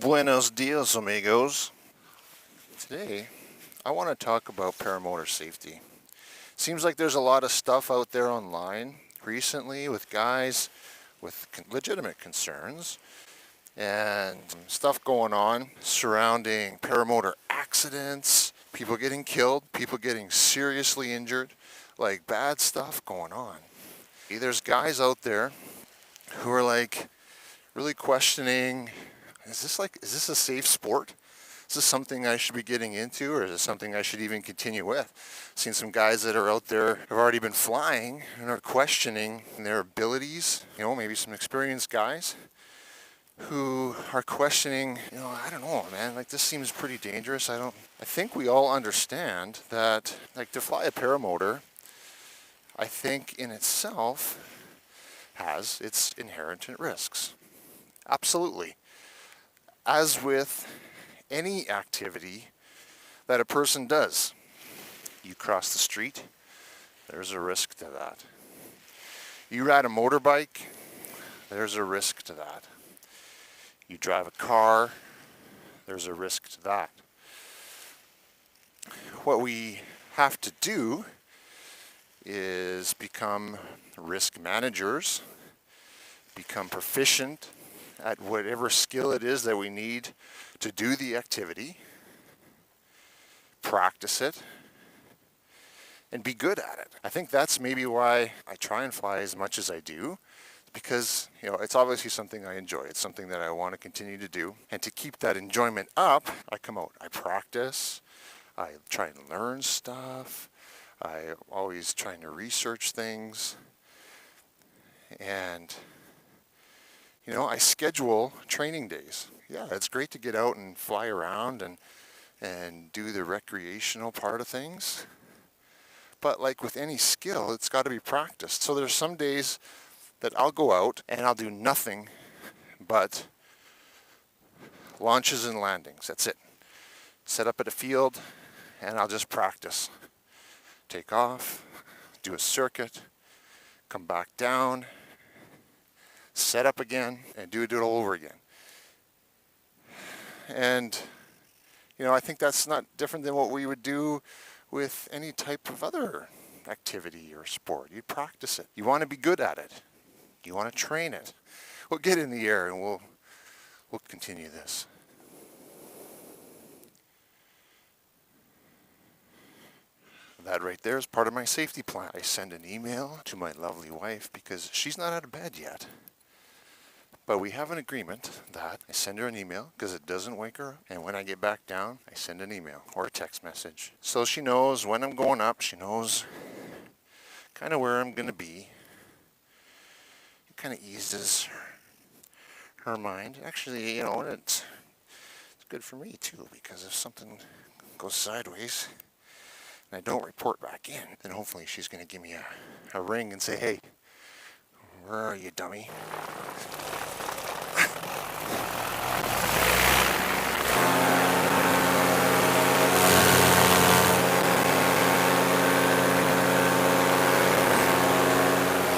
Buenos dias, amigos. Today, I want to talk about paramotor safety. Seems like there's a lot of stuff out there online recently with guys with legitimate concerns and stuff going on surrounding paramotor accidents, people getting killed, people getting seriously injured, like bad stuff going on. There's guys out there who are like really questioning, is this a safe sport? Is this something I should be getting into, or is it something I should even continue with? I've seen some guys that are out there have already been flying and are questioning their abilities, maybe some experienced guys who are questioning, I don't know, man, this seems pretty dangerous. I think we all understand that, to fly a paramotor, I think in itself has its inherent risks. Absolutely. As with any activity that a person does, you cross the street, there's a risk to that. You ride a motorbike, there's a risk to that. You drive a car, there's a risk to that. What we have to do is become risk managers, become proficient at whatever skill it is that we need to do the activity, practice it, and be good at it. I think that's maybe why I try and fly as much as I do, because it's obviously something I enjoy. It's something that I want to continue to do. And to keep that enjoyment up, I come out, I practice, I try and learn stuff, I'm always trying to research things, and I schedule training days. Yeah, it's great to get out and fly around and do the recreational part of things. But like with any skill, it's got to be practiced. So there's some days that I'll go out and I'll do nothing but launches and landings. That's it. Set up at a field and I'll just practice. Take off, do a circuit, come back down, set up again, and do it all over again. And, I think that's not different than what we would do with any type of other activity or sport. You practice it. You want to be good at it. You want to train it. We'll get in the air and we'll continue this. That right there is part of my safety plan. I send an email to my lovely wife because she's not out of bed yet. But we have an agreement that I send her an email because it doesn't wake her up. And when I get back down, I send an email or a text message. So she knows when I'm going up, she knows kind of where I'm going to be. It kind of eases her mind. Actually, it's good for me too, because if something goes sideways and I don't report back in, then hopefully she's going to give me a ring and say, hey, where are you, dummy?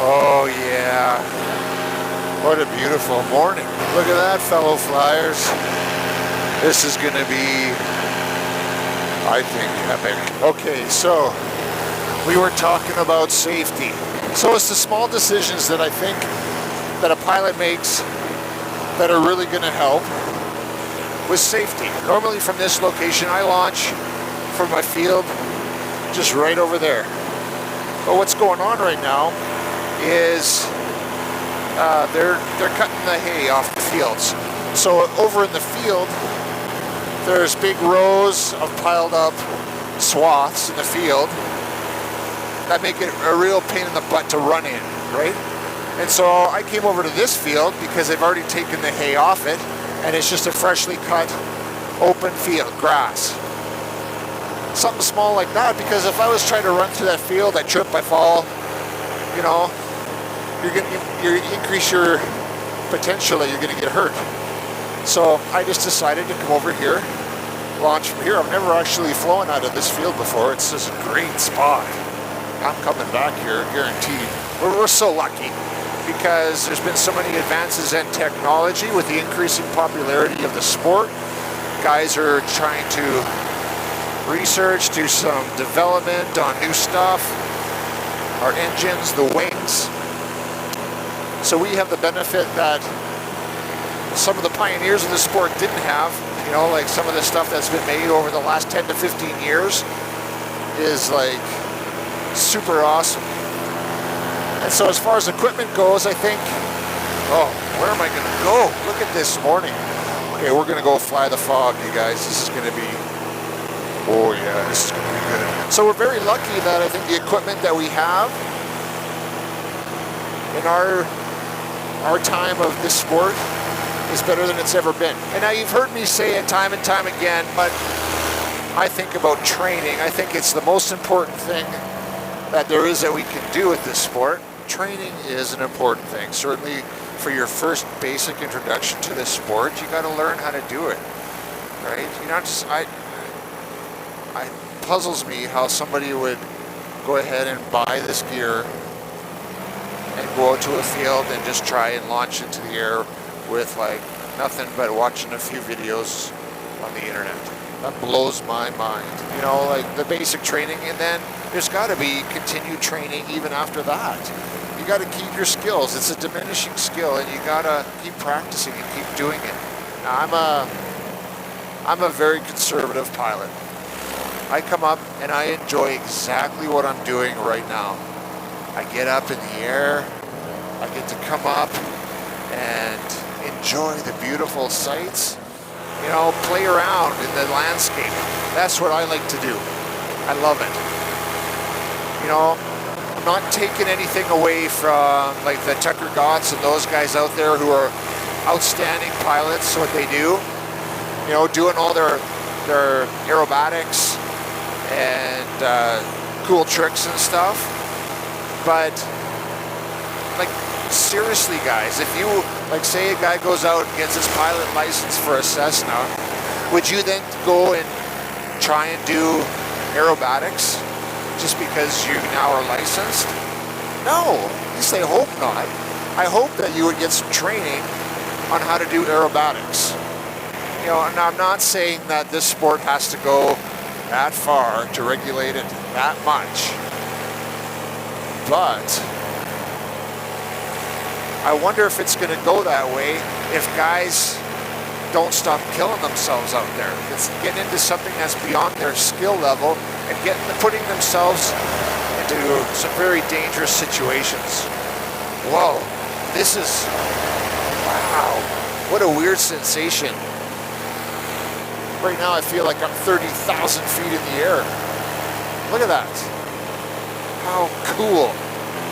Oh yeah, what a beautiful morning. Look at that, fellow flyers. This is going to be, I think, epic. Okay, so we were talking about safety. So it's the small decisions that I think that a pilot makes that are really going to help with safety. Normally from this location, I launch from my field just right over there. But what's going on right now is they're cutting the hay off the fields. So over in the field, there's big rows of piled up swaths in the field that make it a real pain in the butt to run in, right? And so I came over to this field because they've already taken the hay off it, and it's just a freshly cut, open field, grass. Something small like that, because if I was trying to run through that field, I trip, I fall, you increase your potential that you're going to get hurt. So I just decided to come over here, launch from here. I've never actually flown out of this field before. It's just a great spot. I'm coming back here, guaranteed. We're so lucky. because there's been so many advances in technology with the increasing popularity of the sport. Guys are trying to research, do some development on new stuff, our engines, the wings. So we have the benefit that some of the pioneers of the sport didn't have. You know, like some of the stuff that's been made over the last 10 to 15 years is like super awesome. And so as far as equipment goes, I think, oh, where am I going to go? Look at this morning. Okay, we're going to go fly the fog, you guys. This is going to be, oh yeah, this is going to be good. So we're very lucky that I think the equipment that we have in our time of this sport is better than it's ever been. And now you've heard me say it time and time again, but I think about training. I think it's the most important thing that there is that we can do with this sport. Training is an important thing. Certainly for your first basic introduction to this sport, you got to learn how to do it, right? You're not just, it puzzles me how somebody would go ahead and buy this gear and go out to a field and just try and launch into the air with like nothing but watching a few videos on the internet. That blows my mind. You know, like the basic training, and then there's got to be continued training even after that. You got to keep your skills. It's a diminishing skill, and you got to keep practicing and keep doing it. Now, I'm a very conservative pilot. I come up and I enjoy exactly what I'm doing right now. I get up in the air. I get to come up and enjoy the beautiful sights, you know, play around in the landscape. That's what I like to do. I love it. You know, I'm not taking anything away from like the Tucker Gotts and those guys out there who are outstanding pilots, what they do, you know, doing all their aerobatics and cool tricks and stuff. But like, seriously guys, if you, like say a guy goes out and gets his pilot license for a Cessna, would you then go and try and do aerobatics just because you now are licensed? No, at least I hope not. I hope that you would get some training on how to do aerobatics. You know, and I'm not saying that this sport has to go that far to regulate it that much, but I wonder if it's going to go that way if guys don't stop killing themselves out there. It's getting into something that's beyond their skill level and putting themselves into some very dangerous situations. Whoa, this is, wow, what a weird sensation. Right now I feel like I'm 30,000 feet in the air. Look at that. How cool.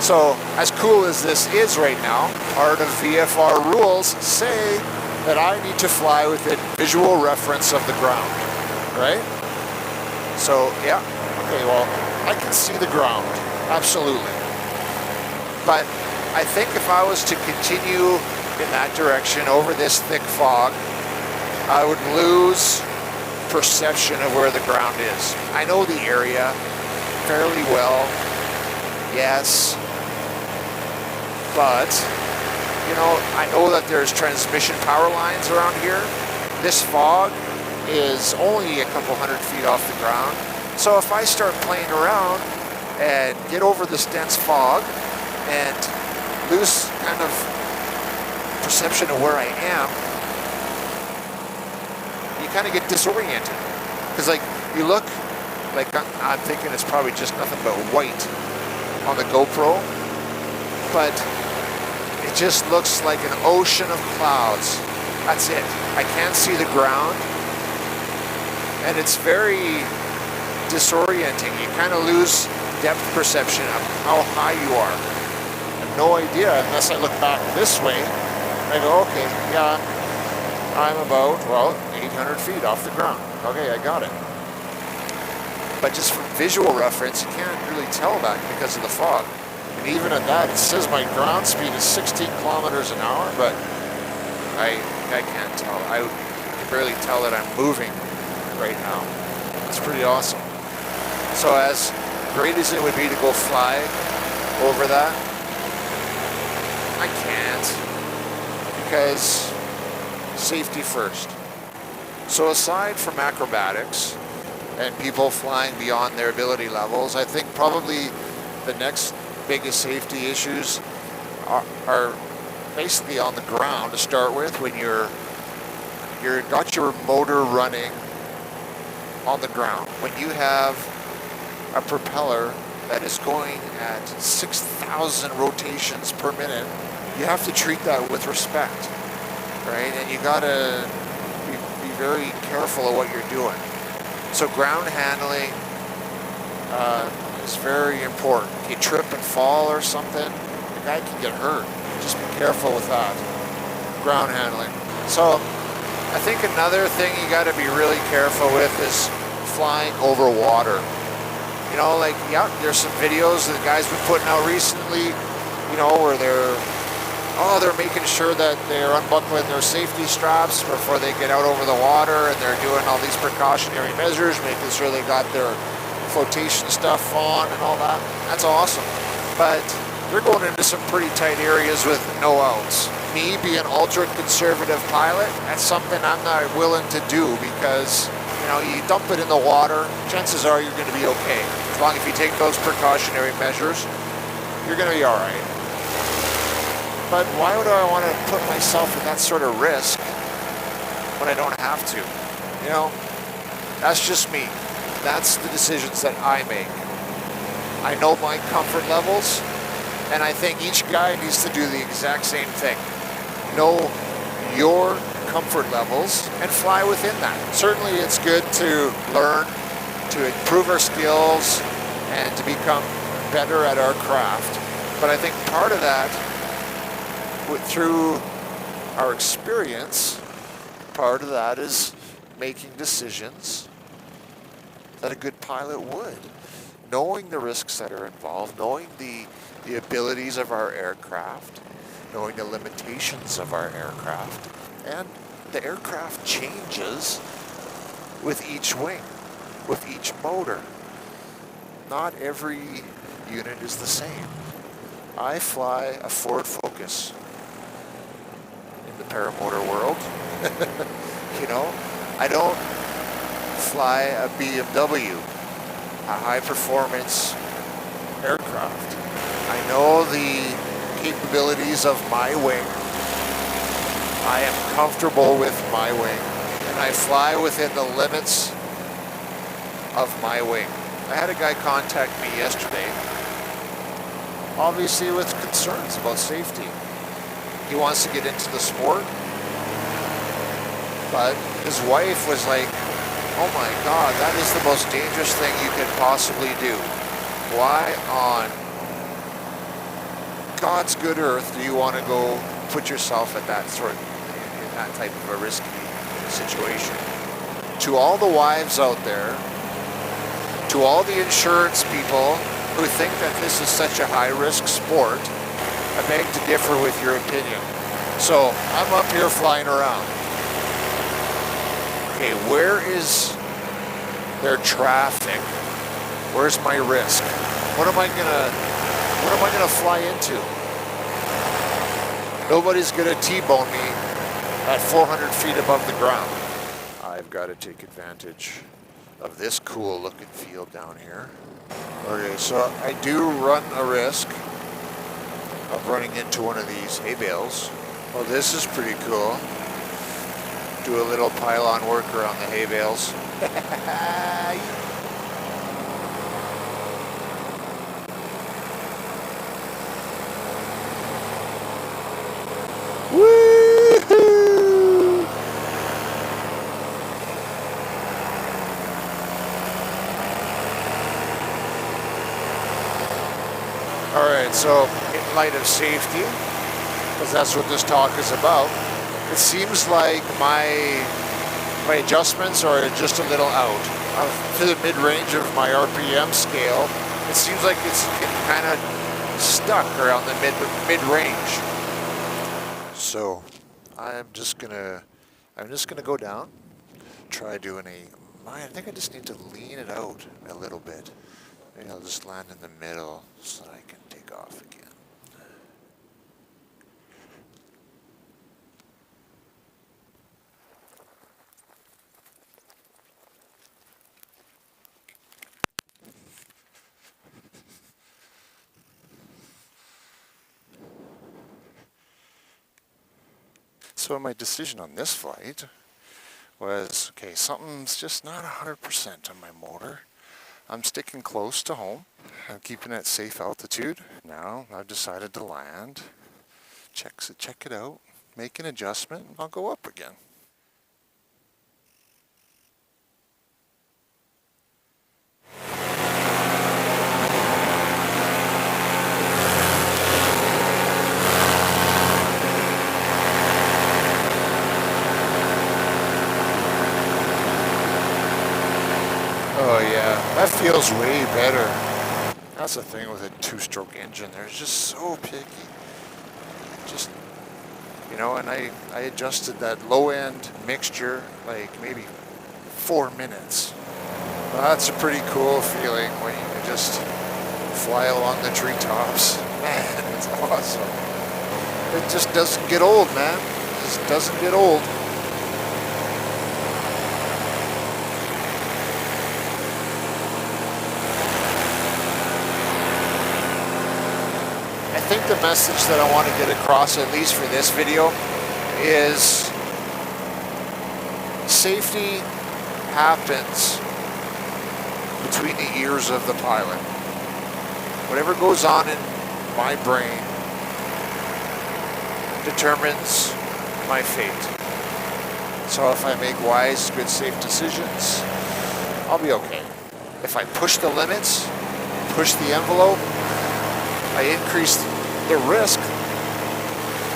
So, as cool as this is right now, part of VFR rules say that I need to fly within visual reference of the ground, right? So, yeah, okay, well, I can see the ground, absolutely. But I think if I was to continue in that direction over this thick fog, I would lose perception of where the ground is. I know the area fairly well, yes. But, you know, I know that there's transmission power lines around here. This fog is only a couple hundred feet off the ground. So if I start playing around and get over this dense fog and lose kind of perception of where I am, you kind of get disoriented. Because like, you look, like I'm thinking it's probably just nothing but white on the GoPro, but it just looks like an ocean of clouds. That's it. I can't see the ground. And it's very disorienting. You kind of lose depth perception of how high you are. I have no idea unless I look back this way. I go, okay, yeah, I'm about, well, 800 feet off the ground. Okay, I got it. But just from visual reference, you can't really tell that because of the fog. And even at that, it says my ground speed is 16 kilometers an hour, but I can't tell. I can barely tell that I'm moving right now. It's pretty awesome. So as great as it would be to go fly over that, I can't, because safety first. So aside from acrobatics and people flying beyond their ability levels, I think probably the next biggest safety issues are basically on the ground to start with. When you're got your motor running on the ground, when you have a propeller that is going at 6,000 rotations per minute, you have to treat that with respect, right? And you gotta be very careful of what you're doing. So ground handling is very important. If you trip and fall or something, the guy can get hurt. Just be careful with that. Ground handling. So I think another thing you got to be really careful with is flying over water. You know, like, yeah, there's some videos that the guys been putting out recently, you know, where they're making sure that they're unbuckling their safety straps before they get out over the water, and they're doing all these precautionary measures, making sure they got their flotation stuff on and all that. That's awesome. But they're going into some pretty tight areas with no outs. Me being an ultra-conservative pilot, that's something I'm not willing to do, because, you know, you dump it in the water, chances are you're going to be okay. As long as you take those precautionary measures, you're going to be all right. But why would I want to put myself in that sort of risk when I don't have to? You know, that's just me. That's the decisions that I make. I know my comfort levels, and I think each guy needs to do the exact same thing. Know your comfort levels and fly within that. Certainly it's good to learn, to improve our skills, and to become better at our craft. But I think part of that, through our experience, part of that is making decisions that a good pilot would. Knowing the risks that are involved, knowing the abilities of our aircraft, knowing the limitations of our aircraft, and the aircraft changes with each wing, with each motor. Not every unit is the same. I fly a Ford Focus in the paramotor world. You know, I don't fly a BMW, a high-performance aircraft. I know the capabilities of my wing. I am comfortable with my wing, and I fly within the limits of my wing. I had a guy contact me yesterday, obviously with concerns about safety. He wants to get into the sport, but his wife was like, "Oh my God, that is the most dangerous thing you could possibly do. Why on God's good earth do you want to go put yourself at that in that type of a risky situation?" To all the wives out there, to all the insurance people who think that this is such a high-risk sport, I beg to differ with your opinion. So I'm up here flying around. Okay, where is there traffic? Where's my risk? What am I gonna fly into? Nobody's gonna T-bone me at 400 feet above the ground. I've got to take advantage of this cool looking field down here. Okay, so I do run a risk of running into one of these hay bales. Well, this is pretty cool. Do a little pylon work around the hay bales. Woo-hoo! All right, so in light of safety, because that's what this talk is about, it seems like my adjustments are just a little out to the mid-range of my RPM scale. It seems like it's kind of stuck around the mid-range. So I'm just gonna go down, try doing I think I just need to lean it out a little bit. Maybe I'll just land in the middle so I can take off again. So my decision on this flight was, okay, something's just not 100% on my motor. I'm sticking close to home. I'm keeping at safe altitude. Now I've decided to land, check it out, make an adjustment, and I'll go up again. Oh yeah, that feels way better. That's the thing with a two-stroke engine. They're just so picky. Just, you know, and I adjusted that low-end mixture like maybe 4 minutes. Well, that's a pretty cool feeling when you can just fly along the treetops. Man, it's awesome. It just doesn't get old, man. It just doesn't get old. I think the message that I want to get across, at least for this video, is safety happens between the ears of the pilot. Whatever goes on in my brain determines my fate. So if I make wise, good, safe decisions, I'll be okay. If I push the limits, push the envelope, I increase the risk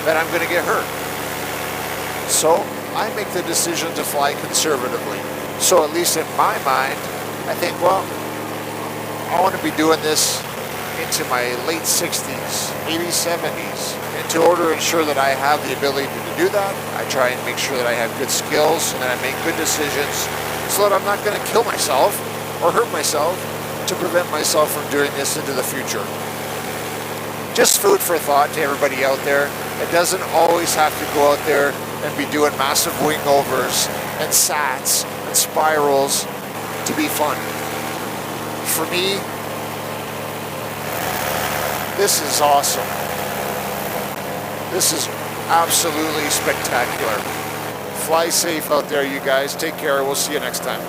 that I'm going to get hurt. So I make the decision to fly conservatively. So at least in my mind, I think, well, I want to be doing this into my late 60s, maybe 70s. And in order to ensure that I have the ability to do that, I try and make sure that I have good skills and that I make good decisions so that I'm not going to kill myself or hurt myself to prevent myself from doing this into the future. Just food for thought to everybody out there. It doesn't always have to go out there and be doing massive wing overs and sats and spirals to be fun. For me, this is awesome. This is absolutely spectacular. Fly safe out there, you guys. Take care. We'll see you next time.